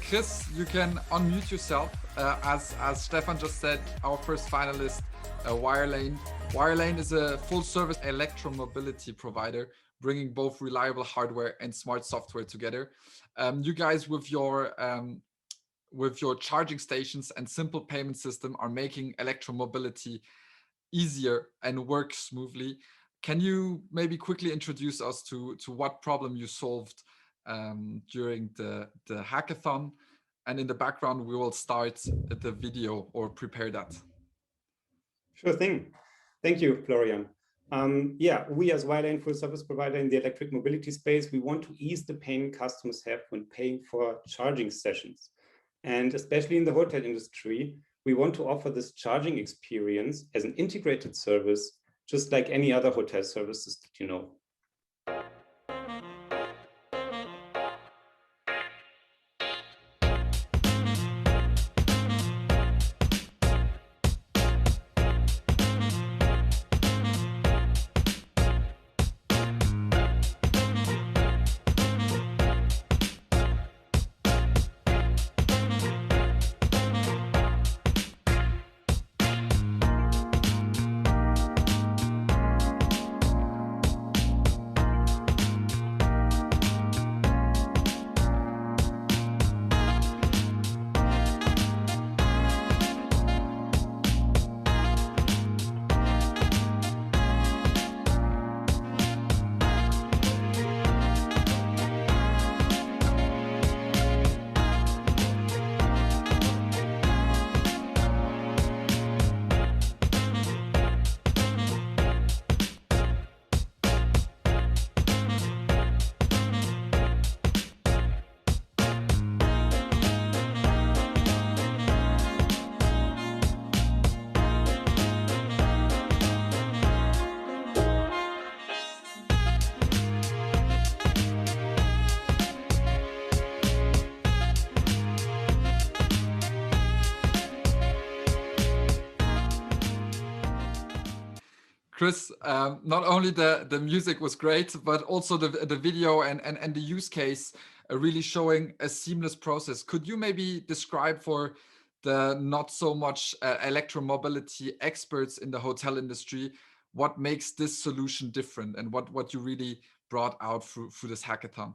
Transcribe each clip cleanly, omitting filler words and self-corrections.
Chris, you can unmute yourself. As Stefan just said, our first finalist, Wirelane. Wirelane is a full-service electromobility provider, bringing both reliable hardware and smart software together. You guys, with your charging stations and simple payment system, are making electromobility easier and work smoothly. Can you maybe quickly introduce us to what problem you solved during the hackathon? And in the background, we will start the video or prepare that. Sure thing. Thank you, Florian. Yeah, we as Wirelane full service provider in the electric mobility space, we want to ease the pain customers have when paying for charging sessions. And especially in the hotel industry, we want to offer this charging experience as an integrated service, just like any other hotel services that you know. Chris, not only the music was great, but also the video and the use case really showing a seamless process. Could you maybe describe for the not so much electromobility experts in the hotel industry what makes this solution different and what you really brought out through this hackathon?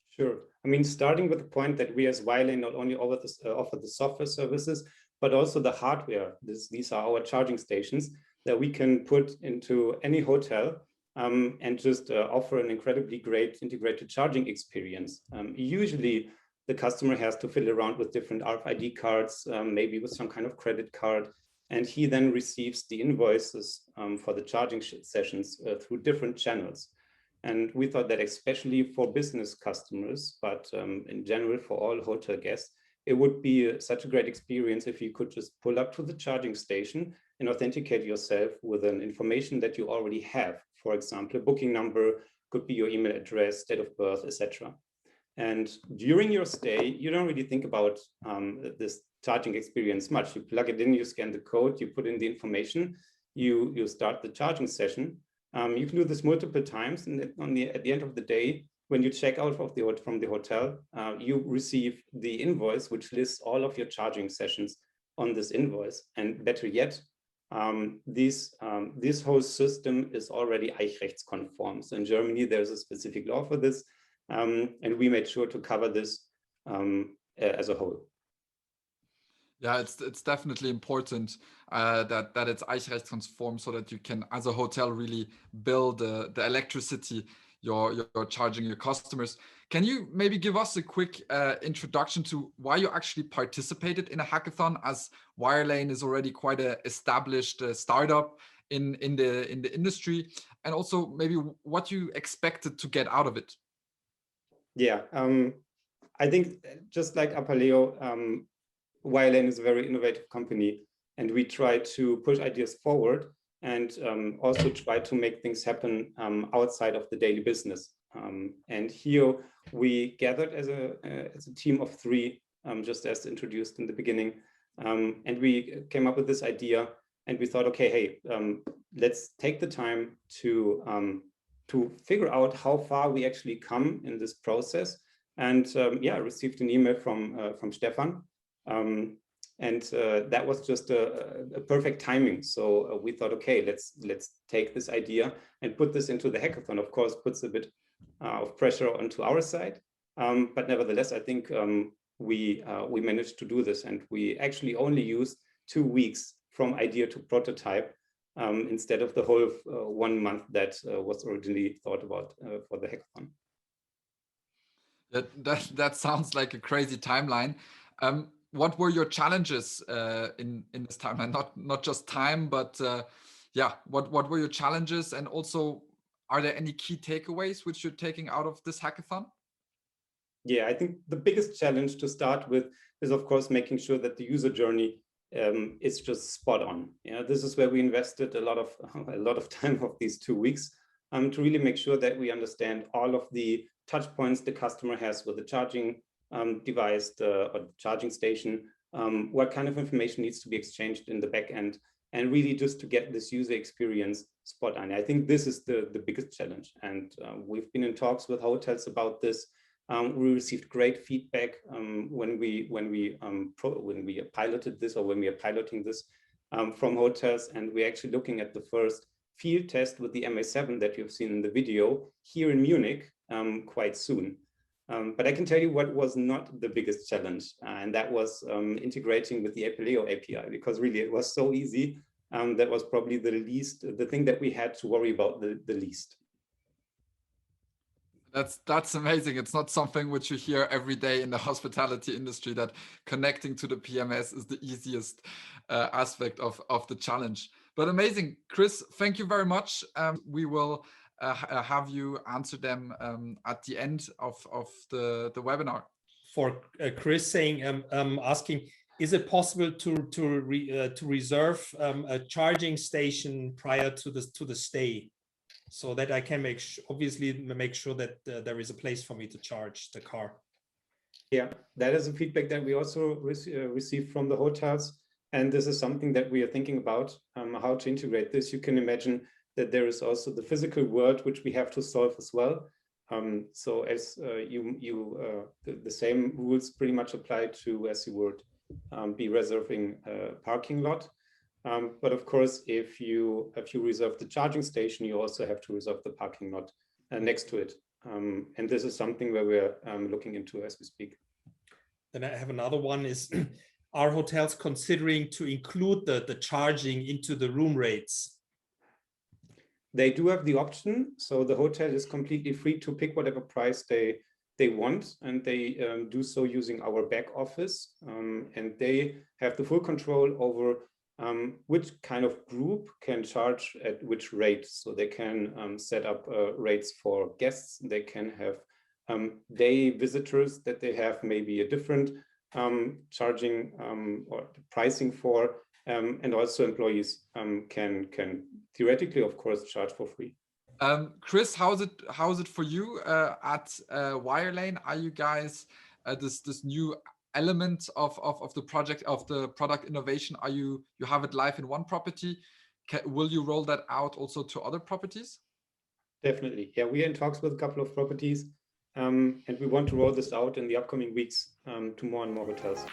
Sure. I mean, starting with the point that we as Wirelane not only offer the software services, but also the hardware. These are our charging stations that we can put into any hotel and just offer an incredibly great integrated charging experience. Usually the customer has to fiddle around with different RFID cards, maybe with some kind of credit card, and he then receives the invoices for the charging sessions through different channels. And we thought that especially for business customers, but in general for all hotel guests, it would be such a great experience if you could just pull up to the charging station and authenticate yourself with an information that you already have. For example, a booking number, could be your email address, date of birth, etc. And during your stay, you don't really think about this charging experience much. You plug it in, you scan the code, you put in the information, you start the charging session. You can do this multiple times, and at the end of the day, when you check out from the hotel, you receive the invoice, which lists all of your charging sessions on this invoice. And better yet, this whole system is already Eichrechtskonform. So in Germany, there's a specific law for this, and we made sure to cover this as a whole. Yeah, it's definitely important that it's Eichrechtskonform so that you can, as a hotel, really bill the electricity you're charging your customers. Can you maybe give us a quick introduction to why you actually participated in a hackathon, as Wirelane is already quite an established startup in the industry, and also maybe what you expected to get out of it? Yeah, I think just like Apaleo, Wirelane is a very innovative company, and we try to push ideas forward and also try to make things happen outside of the daily business. And here we gathered as a team of three, just as introduced in the beginning, and we came up with this idea, and we thought, okay, hey, let's take the time to figure out how far we actually come in this process And yeah, I received an email from Stefan. And that was just a perfect timing. So we thought, okay, let's take this idea and put this into the hackathon. Of course, puts a bit of pressure onto our side, but nevertheless, I think we managed to do this, and we actually only used 2 weeks from idea to prototype instead of the whole 1 month that was originally thought about for the hackathon. That sounds like a crazy timeline. What were your challenges in this timeline? Not just time, but yeah, what were your challenges? And also, are there any key takeaways which you're taking out of this hackathon? Yeah, I think the biggest challenge to start with is, of course, making sure that the user journey is just spot on. Yeah, this is where we invested a lot of time of these 2 weeks to really make sure that we understand all of the touch points the customer has with the charging device or the charging station, what kind of information needs to be exchanged in the back end, and really just to get this user experience spot on. I think this is the biggest challenge. And we've been in talks with hotels about this. We received great feedback when we piloted this, or when we are piloting this from hotels, and we're actually looking at the first field test with the MA7 that you've seen in the video here in Munich quite soon. But I can tell you what was not the biggest challenge, and that was integrating with the Apeleo API, because really it was so easy. That was probably the thing that we had to worry about the least. That's amazing. It's not something which you hear every day in the hospitality industry, that connecting to the PMS is the easiest aspect of the challenge. But amazing. Chris, thank you very much. We will have you answer them at the end of the webinar. For Chris saying, asking, is it possible to reserve a charging station prior to the stay, so that I can obviously make sure that there is a place for me to charge the car? Yeah, that is a feedback that we also received from the hotels. And this is something that we are thinking about, how to integrate this. You can imagine that there is also the physical world, which we have to solve as well. So as the same rules pretty much apply to as you would be reserving a parking lot. But of course, if you reserve the charging station, you also have to reserve the parking lot next to it. And this is something where we're looking into as we speak. Then I have another one is, are hotels considering to include the charging into the room rates? They do have the option. So the hotel is completely free to pick whatever price they want, and they do so using our back office. And they have the full control over which kind of group can charge at which rate. So they can set up rates for guests. They can have day visitors that they have maybe a different charging or pricing for, and also employees can theoretically, of course, charge for free. Chris, how is it for you at Wirelane? Are you guys this new element of the project, of the product innovation? Are you have it live in one property? Will you roll that out also to other properties? Definitely, yeah. We are in talks with a couple of properties, and we want to roll this out in the upcoming weeks to more and more hotels.